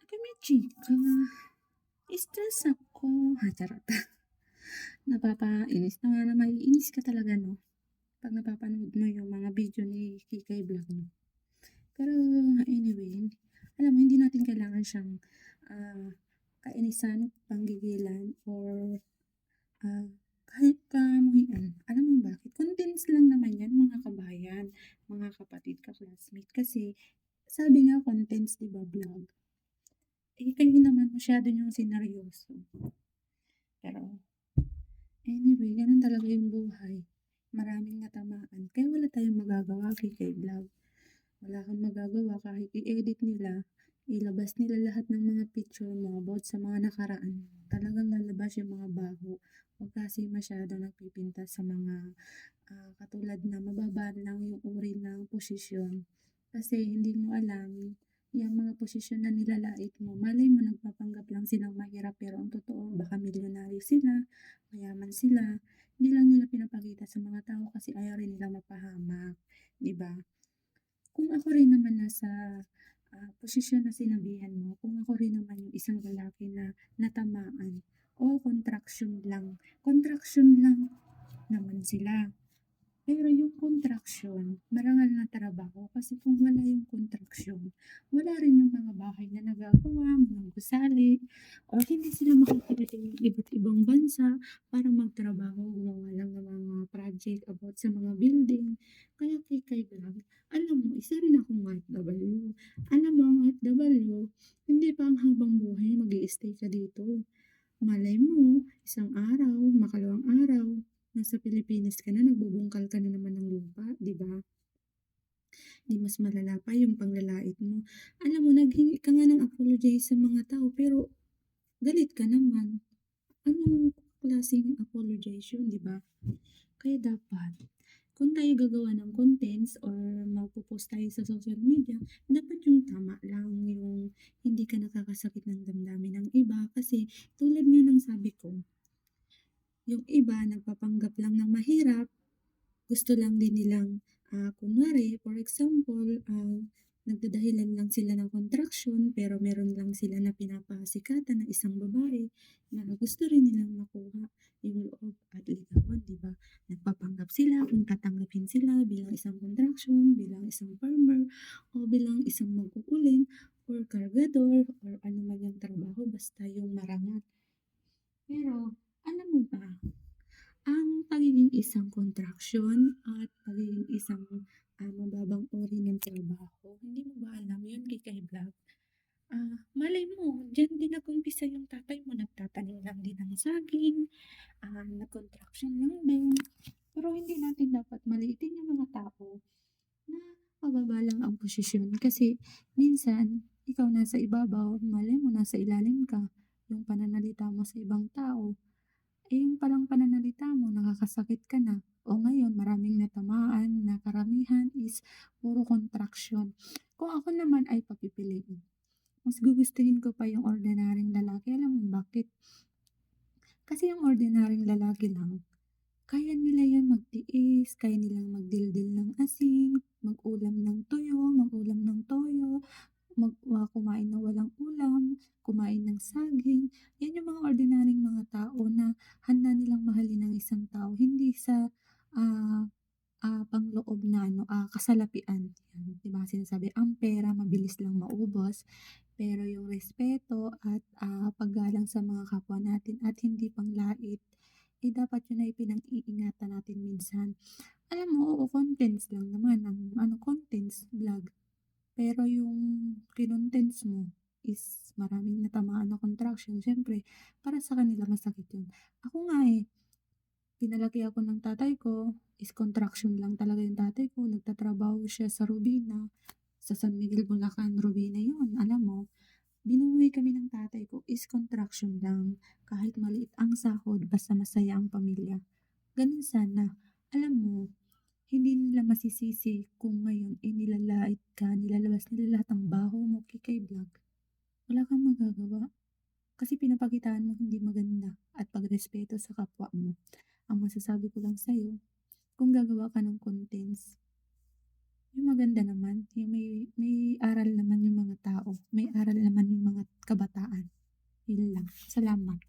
Kami chika, stress ako. Ha, charot. Napapainis na maiinis ka talaga 'no, 'pag napapanood mo yung mga video ni Kikay Vlog 'no. Pero anyway, alam mo hindi natin kailangan siyang, ah, kainisan, panggigilan or, ah, kahit kamuhian. Alam mo bakit? Contents lang naman 'yan mga kabayan, mga kapatid, ka-classmate. Kasi sabi nga contents 'di ba, vlog. Eh, kayo naman masyado niyong sineryoso. Pero anyway, gano'n talaga yung buhay. Maraming natamaan, kaya wala tayong magagawa kay Vlog. Wala kang magagawa kahit i-edit nila, ilabas nila lahat ng mga picture mo about sa mga nakaraan. Talagang lalabas yung mga baho. Huwag kasi masyado nagpipintas sa mga katulad na mababa lang yung uri ng posisyon. Kasi hindi mo alam yung mga posisyon na nilalait mo. Malay mo nagpapanggap lang silang mahirap pero ang totoo baka milyonaryo sila, mayaman sila. Hindi lang nila pinapakita sa mga tao kasi ayaw rin nila mapahamak, 'di ba? Kung ako rin naman nasa, posisyon na sinabihan mo, kung ako rin naman yung isang lalaki na natamaan, o contraction lang naman sila. Pero yung contraction, marangal na trabaho kasi kung wala yung contraction, wala rin yung mga bahay na nagagawa, mga gusali, o hindi sila makakarating ng iba't ibang bansa para magtrabaho, gumawa lang ng mga project about sa mga building. Kaya kay Vlog, alam mo, isa rin akong OFW. Alam mo, ang OFW, hindi pa ang habang buhay mag stay ka dito. Malay mo, isang araw, makalawang araw, nasa Pilipinas ka na, nagbubungkal ka na naman ng lupa, 'di ba? 'Di mas malala pa yung panglalait mo. Alam mo, naghingi ka nga ng apologize sa mga tao, pero galit ka naman. Anong klaseng apologize yun, 'di ba? Kaya dapat, kung tayo gagawa ng contents or magpo-post tayo sa social media, dapat yung tama lang, yung hindi ka nakakasakit ng damdamin ng iba. Kasi tulad nga ng sabi ko, yung iba nagpapanggap lang ng mahirap, gusto lang din nilang, kunwari for example, nagdadahilan lang sila ng contraction pero meron lang sila na pinapasikatan na isang babae na gusto rin nilang makuha yung loob at ligawan, 'di ba? Nagpapanggap sila kung tatanggapin sila bilang isang contraction, bilang isang farmer, o bilang isang mag-uuling or kargador or ano man yung trabaho basta yung marangal. Pero alam mo ba, ang pagiging isang contraction at pagiging isang, mababang uri ng trabaho, hindi mo ba alam yun kay Vlog? Malay mo diyan din nag-umpisa yung tatay mo, nagtatanim lang din ng saging, nag-contraction lang din. Pero hindi natin dapat maliitin yung mga tao na mababa lang ang posisyon kasi minsan ikaw nasa ibabaw, malay mo nasa ilalim ka, yung pananalita mo sa ibang tao yung palang pananalita mo nakakasakit ka na. O ngayon maraming natamaan na karamihan is puro contraction. Kung ako naman ay papipiliin, mas gugustuhin ko pa yung ordinaryong lalaki. Alam mo bakit? Kasi yung ordinaryong lalaki lang, kaya nila yan magtiis, kaya nilang magdildil ng asin, mag-ulam ng tuyo, mag-ulam ng toyo, kumain ng walang ulam, kumain ng saging. Yan yung mga ordinaryong mga tao na handa nilang mahalin ng isang tao, hindi sa, ah, panloob na ano, kasalapian. Yan, 'di ba sinasabi, ang pera mabilis lang maubos, pero yung respeto at, paggalang sa mga kapwa natin at hindi panglait, eh, dapat yun ay pinag-iingatan natin minsan. Alam mo, oo, contents lang naman ang ano, contents, vlog. Pero yung kinontents mo is maraming natamaan na contraction, siyempre para sa kanila masakit yun. Ako nga, eh, pinalaki ako ng tatay ko is contraction lang talaga yung tatay ko, nagtatrabaho siya sa Robina, sa San Miguel, Bulacan, Robina yun. Alam mo, binuhay kami ng tatay ko is contraction lang, kahit maliit ang sahod basta masaya ang pamilya. Ganun sana. Alam mo, hindi nila masisisi kung ngayon, eh, nilalait ka, nilalabas nila lahat ng baho mo kay Vlog. Wala kang magagawa kasi pinapakitaan mo hindi maganda at pagrespeto sa kapwa mo. Ang masasabi ko lang sa'yo, kung gagawa ka ng contents, Yung maganda naman, yung may aral naman yung mga tao, may aral naman yung mga kabataan, yun lang. Salamat.